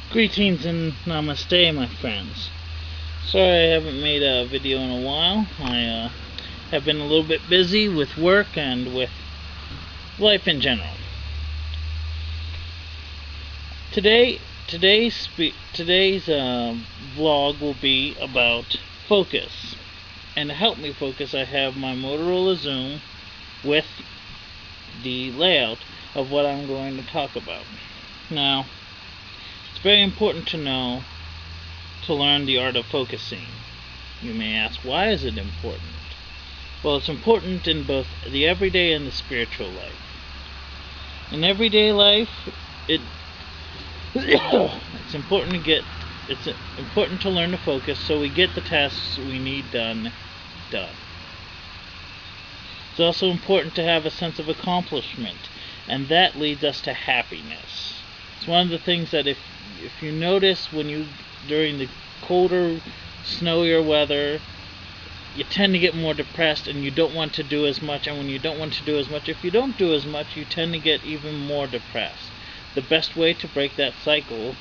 Greetings and namaste, my friends. Sorry I haven't made a video in a while. I have been a little bit busy with work and with life in general. Today's vlog will be about focus. And to help me focus, I have my Motorola Xoom with the layout of what I'm going to talk about. Now, it's very important to learn the art of focusing. You may ask, why is it important? Well, it's important in both the everyday and the spiritual life. In everyday life, it's important to learn to focus so we get the tasks we need done. It's also important to have a sense of accomplishment, and that leads us to happiness. It's one of the things that if you notice during the colder, snowier weather, you tend to get more depressed and you don't want to do as much, and when you don't want to do as much, if you don't do as much, you tend to get even more depressed. The best way to break that cycle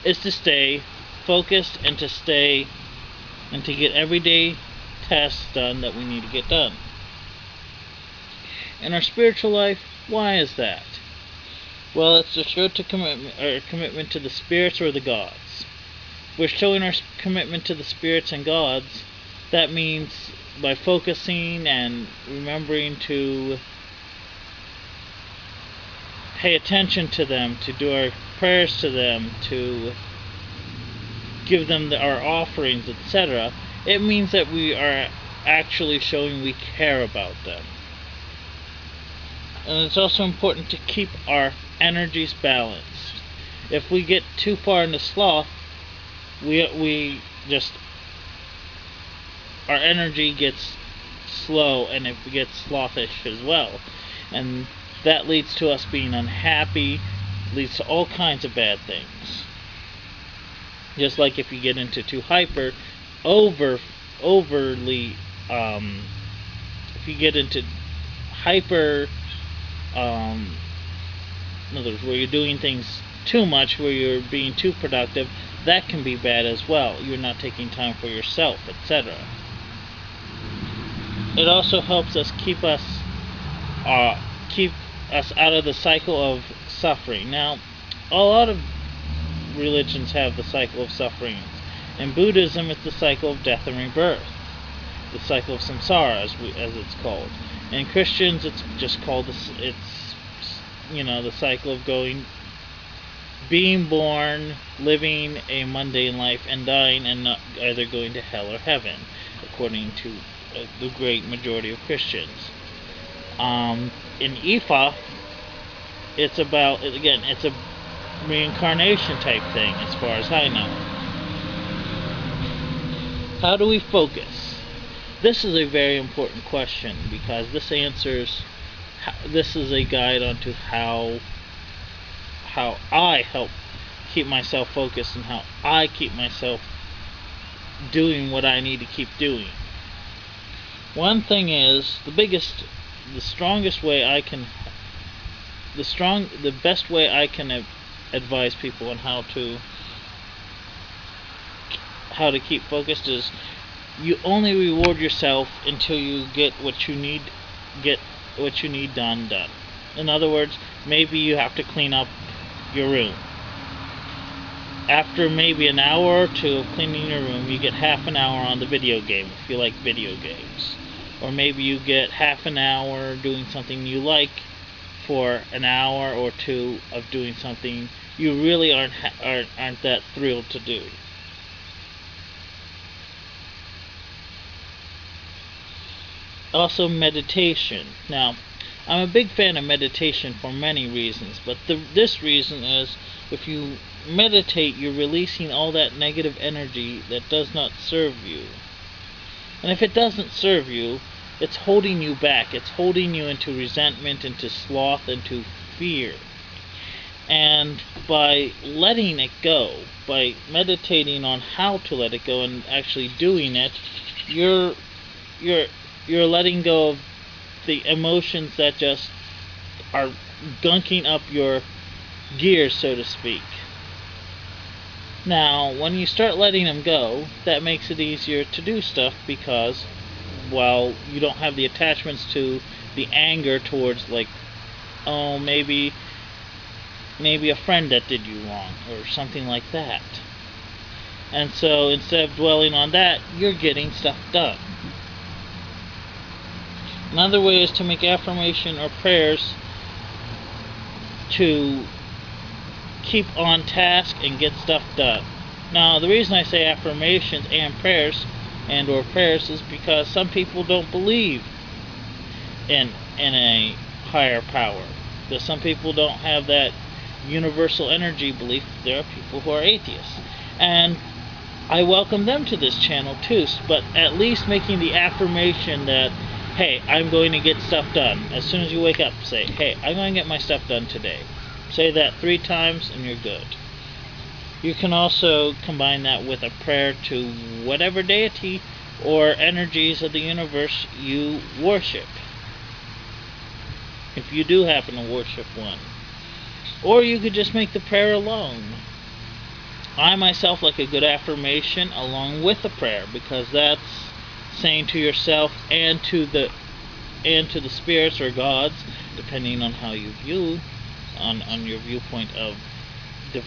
is to stay focused and to get everyday tasks done that we need to get done. In our spiritual life, why is that? Well, it's to show commitment to the spirits or the gods. We're showing our commitment to the spirits and gods. That means by focusing and remembering to pay attention to them, to do our prayers to them, to give them our offerings, etc. It means that we are actually showing we care about them. And it's also important to keep our energies balanced. If we get too far into sloth, our energy gets slow and it gets slothish as well. And that leads to us being unhappy, leads to all kinds of bad things. Just like if you get into too overly, if you get into hyper, in other words, where you're doing things too much, where you're being too productive, that can be bad as well. You're not taking time for yourself, etc. It also helps us keep us out of the cycle of suffering. Now, a lot of religions have the cycle of suffering. In Buddhism, it's the cycle of death and rebirth, the cycle of samsara, as it's called. In Christians, it's just called the cycle of being born, living a mundane life, and dying, and not either going to hell or heaven, according to the great majority of Christians. In Ifa, it's about, again, it's a reincarnation type thing, as far as I know. How do we focus? This is a very important question, because this is a guide onto how I help keep myself focused and how I keep myself doing what I need to keep doing. One thing is, the best way I can advise people on how to keep focused is, you only reward yourself until you get what you need done. In other words, maybe you have to clean up your room. After maybe an hour or two of cleaning your room, you get half an hour on the video game, if you like video games. Or maybe you get half an hour doing something you like for an hour or two of doing something you really aren't that thrilled to do. Also, meditation. Now, I'm a big fan of meditation for many reasons, but this reason is, if you meditate, you're releasing all that negative energy that does not serve you. And if it doesn't serve you, it's holding you back. It's holding you into resentment, into sloth, into fear. And by letting it go, by meditating on how to let it go and actually doing it, you're letting go of the emotions that just are gunking up your gears, so to speak. Now, when you start letting them go, that makes it easier to do stuff because, well, you don't have the attachments to the anger towards, like, oh, maybe a friend that did you wrong or something like that. And so instead of dwelling on that, you're getting stuff done. Another way is to make affirmation or prayers to keep on task and get stuff done. Now, the reason I say affirmations and prayers or prayers is because some people don't believe in a higher power. Because some people don't have that universal energy belief. There are people who are atheists, and I welcome them to this channel too, but at least making the affirmation that, hey, I'm going to get stuff done. As soon as you wake up, say, hey, I'm going to get my stuff done today. Say that 3 times and you're good. You can also combine that with a prayer to whatever deity or energies of the universe you worship, if you do happen to worship one. Or you could just make the prayer alone. I myself like a good affirmation along with a prayer, because that's saying to yourself and to the spirits or gods, depending on how you view on your viewpoint of the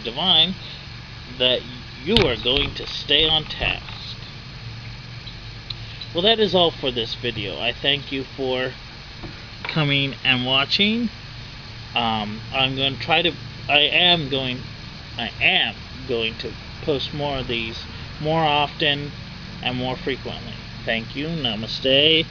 divine, that you are going to stay on task. Well, that is all for this video. I thank you for coming and watching. I am going to post more of these more often and more frequently. Thank you. Namaste.